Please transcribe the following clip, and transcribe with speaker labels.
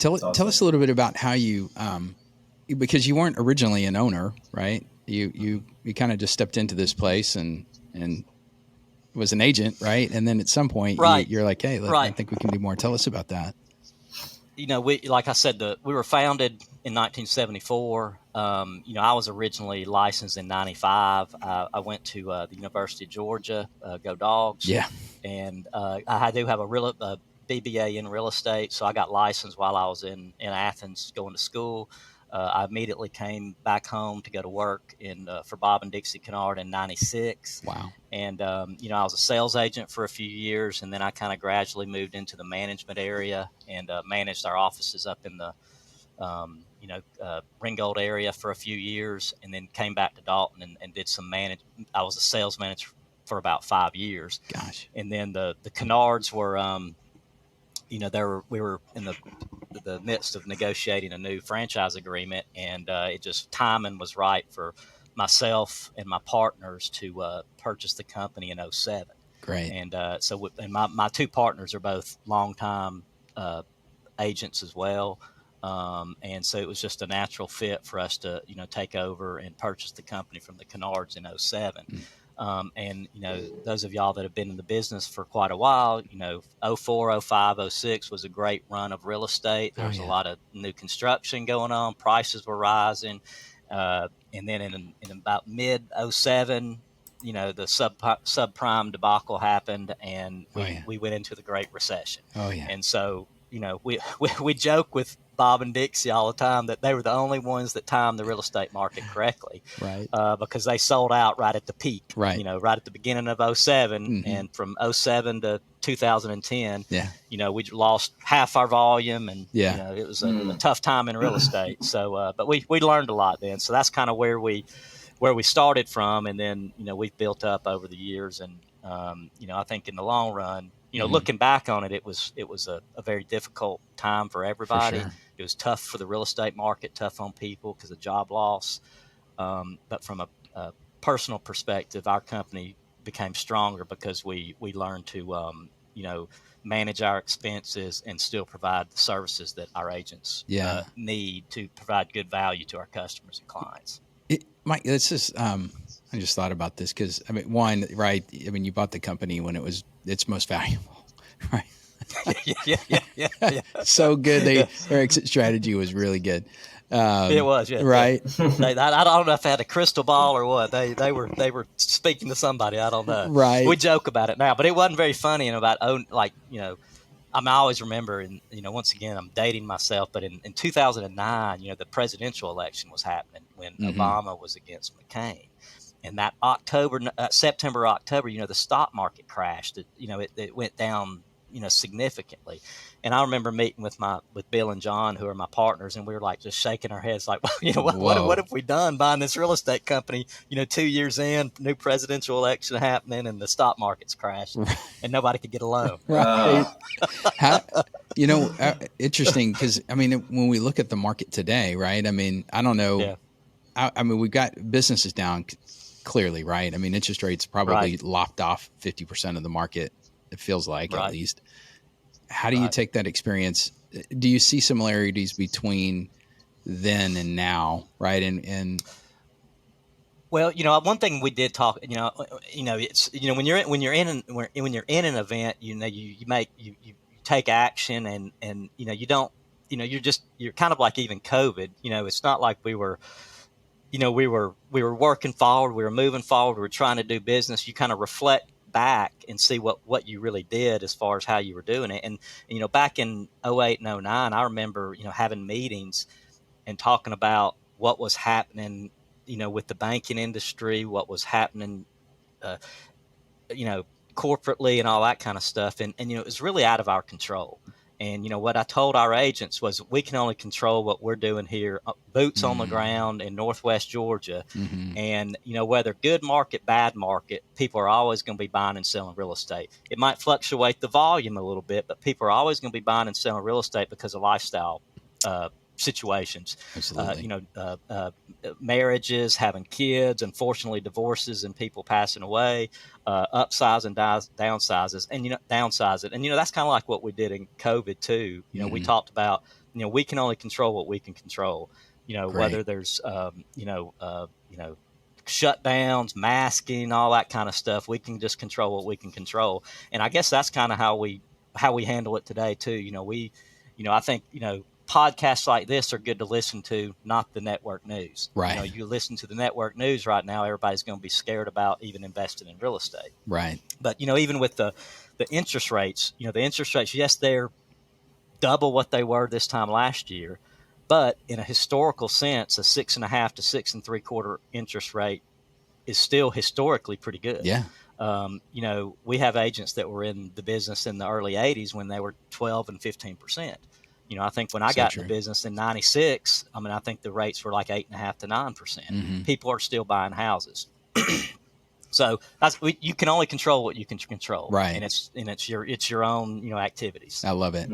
Speaker 1: Tell us a little bit about how you, because you weren't originally an owner, right? You kind of just stepped into this place and was an agent, right? And then at some point
Speaker 2: Right.
Speaker 1: you're like, hey, I
Speaker 2: Right.
Speaker 1: think we can do more. Tell us about that.
Speaker 2: Like I said, we were founded in 1974. I was originally licensed in 95. I went to the University of Georgia, go Dogs.
Speaker 1: Yeah.
Speaker 2: And I do have a BBA in real estate. So I got licensed while I was in Athens going to school. I immediately came back home to go to work for Bob and Dixie Kinard in 96.
Speaker 1: Wow.
Speaker 2: And, I was a sales agent for a few years, and then I kind of gradually moved into the management area and managed our offices up in the, Ringgold area for a few years, and then came back to Dalton and did some I was a sales manager for about 5 years.
Speaker 1: Gosh.
Speaker 2: And then the Kinards were, we were in the midst of negotiating a new franchise agreement, and it just timing was right for myself and my partners to purchase the company in 07.
Speaker 1: Great.
Speaker 2: And my two partners are both longtime agents as well. And so it was just a natural fit for us to, take over and purchase the company from the Kinards in 07. And, those of y'all that have been in the business for quite a while, 04, 05, 06 was a great run of real estate. There was a lot of new construction going on. Prices were rising. And then in about mid 07, the subprime debacle happened, and we went into the Great Recession.
Speaker 1: Oh, yeah.
Speaker 2: And so, we joke with Bob and Dixie all the time that they were the only ones that timed the real estate market correctly,
Speaker 1: right?
Speaker 2: Because they sold out right at the peak,
Speaker 1: right?
Speaker 2: Right at the beginning of 07, and from 07 to 2010, we lost half our volume, and it was a tough time in real estate. So, but we learned a lot then. So that's kind of where we started from, and then we've built up over the years, and I think in the long run, looking back on it, it was a very difficult time for everybody.
Speaker 1: For sure.
Speaker 2: It was tough for the real estate market, tough on people because of job loss. But from a personal perspective, our company became stronger because we learned to, manage our expenses and still provide the services that our agents need to provide good value to our customers and clients.
Speaker 1: Mike, this is, I just thought about this because, one, right? You bought the company when it was its most valuable, right?
Speaker 2: Yeah.
Speaker 1: So good. Their exit strategy was really good.
Speaker 2: It was, yeah.
Speaker 1: Right.
Speaker 2: I don't know if they had a crystal ball or what. They were speaking to somebody. I don't know.
Speaker 1: Right.
Speaker 2: We joke about it now, but it wasn't very funny. And I always remember, and once again, I'm dating myself, but in 2009, the presidential election was happening when Obama was against McCain, and that September, October, the stock market crashed. It went down, significantly. And I remember meeting with Bill and John, who are my partners, and we were like just shaking our heads, like, what have we done buying this real estate company? 2 years in, new presidential election happening, and the stock market's crashed, and nobody could get a loan.
Speaker 1: Right. Interesting because when we look at the market today, right? I don't know. Yeah. We've got businesses down clearly, right? Interest rates probably lopped off 50% of the market. It feels like, at least. How do you take that experience? Do you see similarities between then and now, right? And
Speaker 2: well, one thing we did talk, it's when you're in an event, you take action, and you don't, you're kind of like even COVID. It's not like we were working forward, we were moving forward, we were trying to do business. You kind of reflect back and see what you really did as far as how you were doing it. And back in 08 and 09, I remember having meetings and talking about what was happening with the banking industry, what was happening corporately and all that kind of stuff, and it was really out of our control. And what I told our agents was, we can only control what we're doing here, boots on the ground in Northwest Georgia. And whether good market, bad market, people are always going to be buying and selling real estate. It might fluctuate the volume a little bit, but people are always going to be buying and selling real estate because of lifestyle situations.
Speaker 1: Absolutely.
Speaker 2: Marriages, having kids, unfortunately divorces, and people passing away, upsize and downsizes, and downsizes. And that's kind of like what we did in COVID too. We talked about we can only control what we can control.
Speaker 1: Great.
Speaker 2: Whether there's, shutdowns, masking, all that kind of stuff, we can just control what we can control. And I guess that's kind of how we handle it today too. I think, podcasts like this are good to listen to, not the network news.
Speaker 1: Right.
Speaker 2: You listen to the network news right now, everybody's going to be scared about even investing in real estate.
Speaker 1: Right.
Speaker 2: But, even with the interest rates, yes, they're double what they were this time last year. But in a historical sense, a 6.5 to 6.75 interest rate is still historically pretty good.
Speaker 1: Yeah.
Speaker 2: We have agents that were in the business in the early 80s when they were 12 and 15%. I think when I got in the business in 96, I think the rates were like 8.5 to 9%.
Speaker 1: Mm-hmm.
Speaker 2: People are still buying houses. So you can only control what you can control,
Speaker 1: right?
Speaker 2: And it's your own activities.
Speaker 1: I love it.